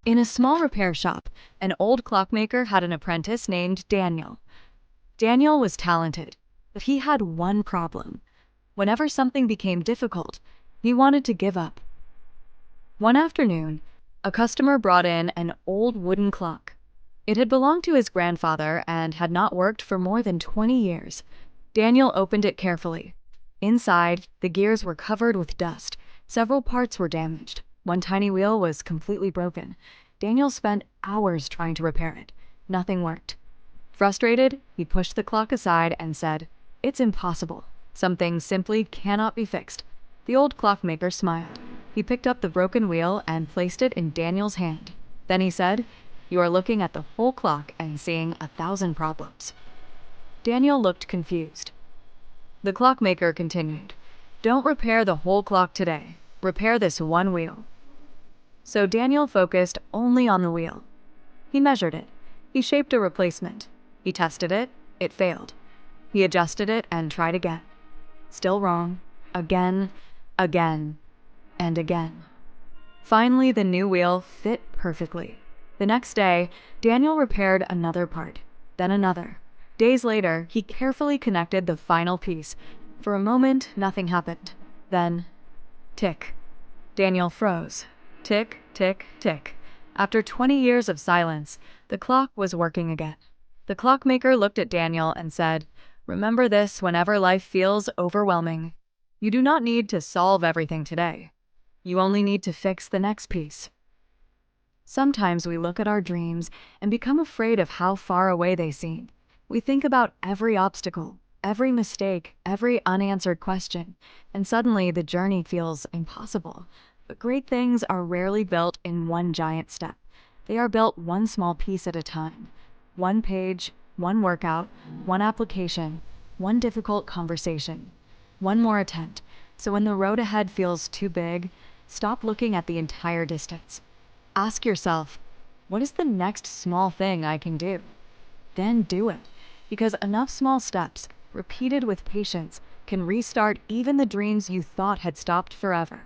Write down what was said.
In a small repair shop, an old clockmaker had an apprentice named Daniel. Daniel was talented, but he had one problem. Whenever something became difficult, he wanted to give up. One afternoon, a customer brought in an old wooden clock. It had belonged to his grandfather and had not worked for more than 20 years. Daniel opened it carefully. Inside, the gears were covered with dust. Several parts were damaged. One tiny wheel was completely broken. Daniel spent hours trying to repair it. Nothing worked. Frustrated, he pushed the clock aside and said, "It's impossible. Some things simply cannot be fixed." The old clockmaker smiled. He picked up the broken wheel and placed it in Daniel's hand. Then he said, "You are looking at the whole clock and seeing 1,000 problems." Daniel looked confused. The clockmaker continued, "Don't repair the whole clock today. Repair this one wheel." So Daniel focused only on the wheel. He measured it. He shaped a replacement. He tested it. It failed. He adjusted it and tried again. Still wrong. Again, again, and again. Finally, the new wheel fit perfectly. The next day, Daniel repaired another part, then another. Days later, he carefully connected the final piece. For a moment, nothing happened. Then, tick. Daniel froze. Tick, tick, tick. After 20 years of silence, the clock was working again. The clockmaker looked at Daniel and said, "Remember this whenever life feels overwhelming. You do not need to solve everything today. You only need to fix the next piece." Sometimes we look at our dreams and become afraid of how far away they seem. We think about every obstacle, every mistake, every unanswered question, and suddenly the journey feels impossible. But great things are rarely built in one giant step. They are built one small piece at a time. One page, one workout, one application, one difficult conversation, one more attempt. So when the road ahead feels too big, stop looking at the entire distance. Ask yourself, what is the next small thing I can do? Then do it, because enough small steps, repeated with patience, can restart even the dreams you thought had stopped forever.